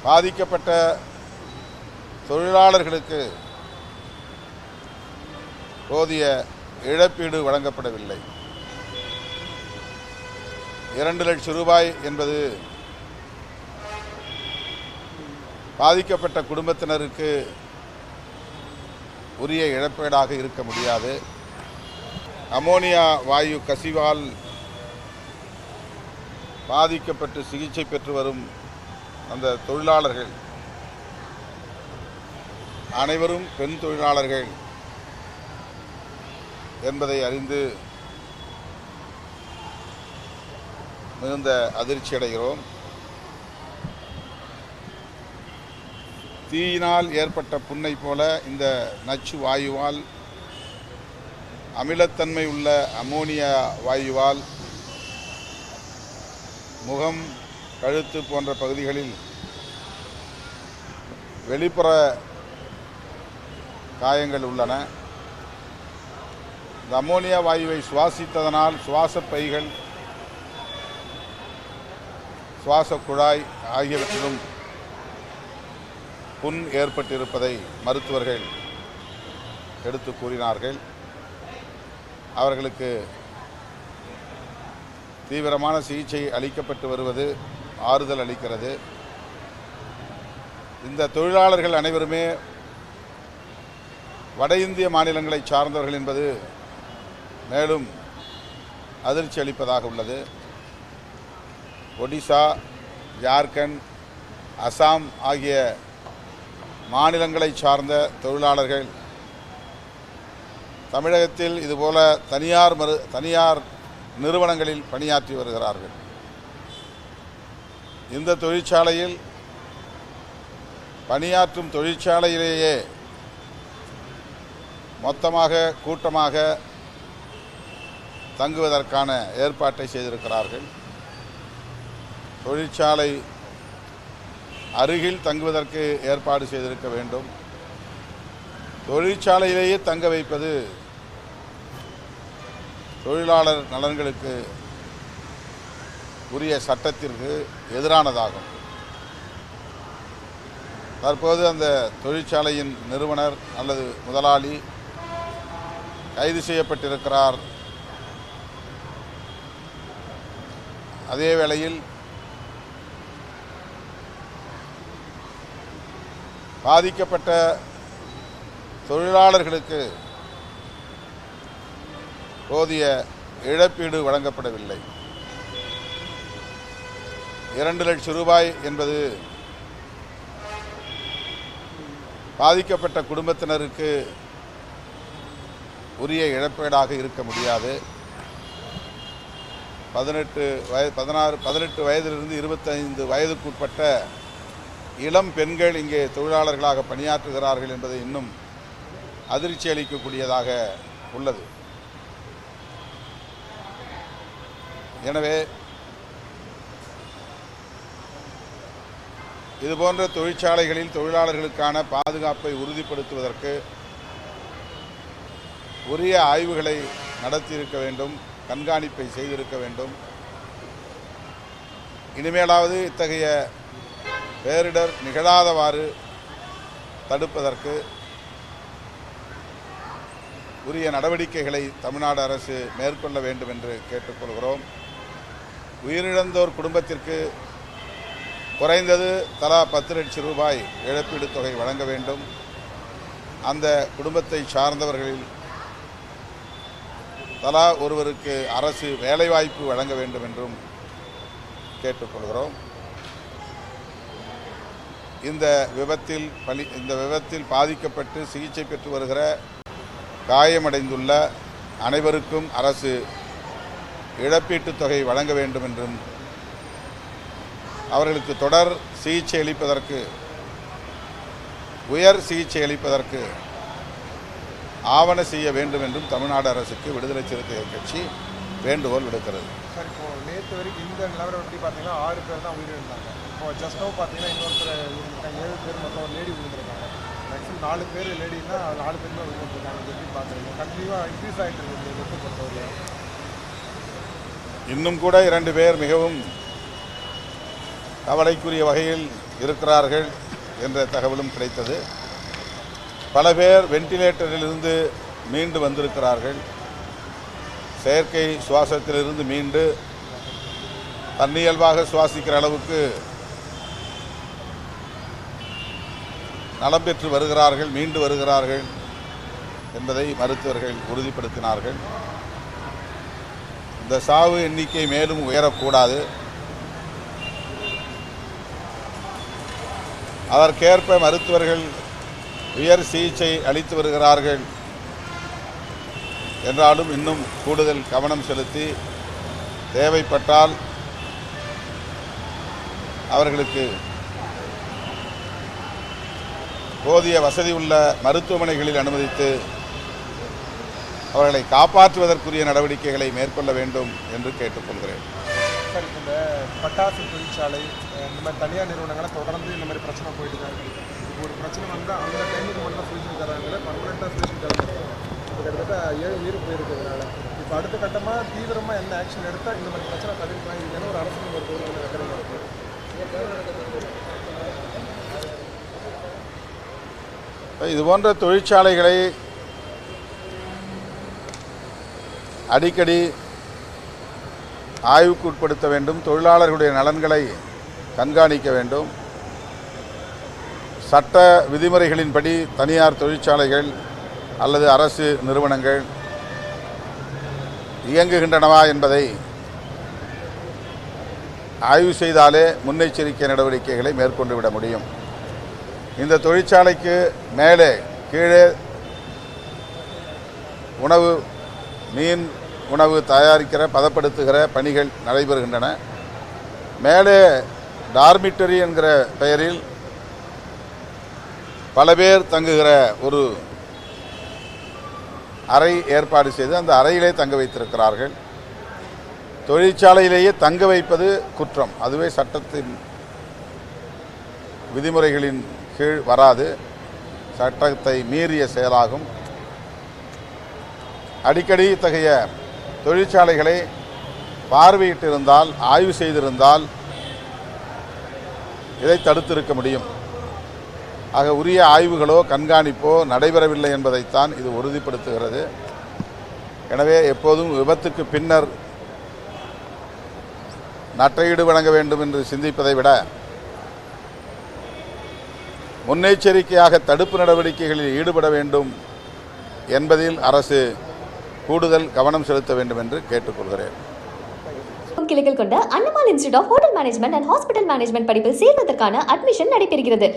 பாதிக்கப்பட்ட தொழிலாளர்களுக்கு போதிய இழப்பீடு வழங்கப்படவில்லை. 2 லட்சம் ரூபாய் என்பது பாதிக்கப்பட்ட குடும்பத்தினருக்கு உரிய இழப்பீடாக இருக்க முடியாது. அமோனியா வாயு கசிவால் பாதிக்கப்பட்டு சிகிச்சை பெற்று வரும் அந்த தொழிலாளர்கள் அனைவரும் பெண் தொழிலாளர்கள் என்பதை அறிந்து மிகுந்த அதிர்ச்சி அடைகிறோம். தீயினால் ஏற்பட்ட புண்ணை போல இந்த நச்சு வாயுவால், அமிலத்தன்மை உள்ள அமோனியா வாயுவால் முகம், கழுத்து போன்ற பகுதிகளில் வெளிப்புற காயங்கள் உள்ளன. இந்த அமோனியா வாயுவை சுவாசித்ததனால் சுவாச பைகள், சுவாச குழாய் ஆகியவற்றிலும் புண் ஏற்பட்டிருப்பதை மருத்துவர்கள் எடுத்து கூறினார்கள். அவர்களுக்கு தீவிரமான சிகிச்சை அளிக்கப்பட்டு வருவது ஆறுதல் அளிக்கிறது. இந்த தொழிலாளர்கள் அனைவருமே வட இந்திய மாநிலங்களை சார்ந்தவர்கள் என்பது மேலும் அதிர்ச்சி அளிப்பதாக உள்ளது. ஒடிசா, ஜார்க்கண்ட், அசாம் ஆகிய மாநிலங்களை சார்ந்த தொழிலாளர்கள் தமிழகத்தில் இதுபோல தனியார் நிறுவனங்களில் பணியாற்றி வருகிறார்கள். இந்த தொழிற்சாலையில் பணியாற்றும் தொழிற்சாலையிலேயே மொத்தமாக கூட்டமாக தங்குவதற்கான ஏற்பாட்டை செய்திருக்கிறார்கள். தொழிற்சாலை அருகில் தங்குவதற்கு ஏற்பாடு செய்திருக்க வேண்டும். தொழிற்சாலையிலேயே தங்க வைப்பது தொழிலாளர் நலன்களுக்கு உரிய சட்டத்திற்கு எதிரானதாகும். தற்போது அந்த தொழிற்சாலையின் நிறுவனர் அல்லது முதலாளி கைது செய்யப்பட்டிருக்கிறார். அதே வேளையில் பாதிக்கப்பட்ட தொழிலாளர்களுக்கு போதிய இழப்பீடு வழங்கப்படவில்லை. 2 லட்சம் ரூபாய் என்பது பாதிக்கப்பட்ட குடும்பத்தினருக்கு உரிய இழப்பீடாக இருக்க முடியாது. 18 வயதிலிருந்து 25 வயதுக்குட்பட்ட இளம் பெண்கள் இங்கே தொழிலாளர்களாக பணியாற்றுகிறார்கள் என்பது இன்னும் அதிர்ச்சி அளிக்கக்கூடியதாக உள்ளது. எனவே இதுபோன்ற தொழிற்சாலைகளில் தொழிலாளர்களுக்கான பாதுகாப்பை உறுதிப்படுத்துவதற்கு உரிய ஆய்வுகளை நடத்தியிருக்க வேண்டும், கண்காணிப்பை செய்திருக்க வேண்டும். இனிமேலாவது இத்தகைய பேரிடர் நிகழாதவாறு தடுப்பதற்கு உரிய நடவடிக்கைகளை தமிழ்நாடு அரசு மேற்கொள்ள வேண்டும் என்று கேட்டுக்கொள்கிறோம். உயிரிழந்தோர் குடும்பத்திற்கு குறைந்தது தலா 10 லட்சம் ரூபாய் இழப்பீடு தொகை வழங்க வேண்டும். அந்த குடும்பத்தை சார்ந்தவர்களில் தலா ஒருவருக்கு அரசு வேலைவாய்ப்பு வழங்க வேண்டும் என்றும் கேட்டுக்கொள்கிறோம். இந்த விபத்தில் பாதிக்கப்பட்டு சிகிச்சை பெற்று வருகிற காயமடைந்துள்ள அனைவருக்கும் அரசு இழப்பீட்டுத் தொகை வழங்க வேண்டும் என்றும் அவர்களுக்கு தொடர் சிகிச்சை அளிப்பதற்கு, உயர் சிகிச்சை அளிப்பதற்கு ஆவண செய்ய வேண்டும் என்றும் தமிழ்நாடு அரசுக்கு விடுதலை சிறுத்தைகள் கட்சி வேண்டுகோள் விடுக்கிறது. சார், இப்போ நேற்று வரைக்கும் இந்த நிலவரம் எப்படி பார்த்தீங்கன்னா 6 பேர் தான் உயிரிழந்தாங்க. இப்போ ஜஸ்ட் நோ பார்த்தீங்கன்னா இன்னொருத்தர் 7 பேர் மொத்தம் ஒரு லேடி விழுந்திருக்காங்க. மேக்ஸிமம் 4 பேர் லேடினா 4 பேருமே விழுந்துருக்காங்க. எப்படி பார்க்குறீங்க? கண்டிப்பாக இன்க்ரீஸ் ஆகிட்டு இருக்குது விபத்து பொறுத்தவரையும். இன்னும் கூட 2 பேர் மிகவும் கவலைக்குரிய வகையில் இருக்கிறார்கள் என்ற தகவலும் கிடைத்தது. பல பேர் வெண்டிலேட்டரிலிருந்து மீண்டு வந்திருக்கிறார்கள். செயற்கை சுவாசத்திலிருந்து மீண்டு தன்னியல்பாக சுவாசிக்கிற அளவுக்கு நலம் பெற்று வருகிறார்கள், மீண்டு வருகிறார்கள் என்பதை மருத்துவர்கள் உறுதிப்படுத்தினார்கள். இந்த சாவு எண்ணிக்கை மேலும் உயரக்கூடாது. அதற்கேற்ப மருத்துவர்கள் உயர் சிகிச்சை அளித்து வருகிறார்கள் என்றாலும் இன்னும் கூடுதல் கவனம் செலுத்தி தேவைப்பட்டால் அவர்களுக்கு போதிய வசதி உள்ள மருத்துவமனைகளில் அனுமதித்து அவர்களை காப்பாற்றுவதற்குரிய நடவடிக்கைகளை மேற்கொள்ள வேண்டும் என்று கேட்டுக்கொள்கிறேன். சார், இந்த பட்டாசு தொழிற்சாலை இந்த மாதிரி தனியார் நிறுவனங்களை தொடர்ந்து இந்த மாதிரி பிரச்சனை போயிட்டு தான் இருக்குது. இப்போ ஒரு பிரச்சனை வந்தால் அந்த டைமுக்கு மட்டும் சொல்யூஷன் தராங்களே, பர்மனெண்ட்டாக சொல்யூஷன் தராங்க. இப்போ கிட்டத்தட்ட 7 உயிர் போயிருக்கிறதுனால இப்போ அடுத்த கட்டமாக தீவிரமாக என்ன ஆக்ஷன் எடுத்தால் இந்த மாதிரி பிரச்சனை தவிர்க்கலாம். இது என்ன ஒரு அரசு ஒரு கோரிக்கை நடக்கிறது இருக்குது. இது போன்ற தொழிற்சாலைகளை அடிக்கடி ஆய்வுக்கு உட்படுத்த வேண்டும். தொழிலாளர்களுடைய நலன்களை கண்காணிக்க வேண்டும். சட்ட விதிமுறைகளின்படி தனியார் தொழிற்சாலைகள் அல்லது அரசு நிறுவனங்கள் இயங்குகின்றனவா என்பதை ஆய்வு செய்தாலே முன்னெச்சரிக்கை நடவடிக்கைகளை மேற்கொண்டு விட முடியும். இந்த தொழிற்சாலைக்கு மேலே கீழே உணவு, மீன் உணவு தயாரிக்கிற பதப்படுத்துகிற பணிகள் நடைபெறுகின்றன. மேலே டார்மிட்டரி என்கிற பெயரில் பல பேர் தங்குகிற ஒரு அறை ஏற்பாடு செய்து அந்த அறையிலே தங்க வைத்திருக்கிறார்கள். தொழிற்சாலையிலேயே தங்க வைப்பது குற்றம். அதுவே சட்டத்தின் விதிமுறைகளின் கீழ் வராது, சட்டத்தை மீறிய செயலாகும். அடிக்கடி இத்தகைய தொழிற்சாலைகளை பார்வையிட்டிருந்தால், ஆய்வு செய்திருந்தால் இதை தடுத்திருக்க முடியும். ஆக உரிய ஆய்வுகளோ கண்காணிப்போ நடைபெறவில்லை என்பதைத்தான் இது உறுதிப்படுத்துகிறது. எனவே எப்போதும் விபத்துக்கு பின்னர் நட்டையீடு வழங்க வேண்டும் என்று சிந்திப்பதை விட முன்னெச்சரிக்கையாக தடுப்பு நடவடிக்கைகளில் ஈடுபட வேண்டும் என்பதில் அரசு கூடுதல் கவனம் செலுத்த வேண்டும் என்று கேட்டுக்கொள்கிறேன். கிளைகள் கொண்ட Annamalai institute of hotel management and hospital management படிப்பில் சேர்வதற்கான அட்மிஷன் நடைபெறுகிறது.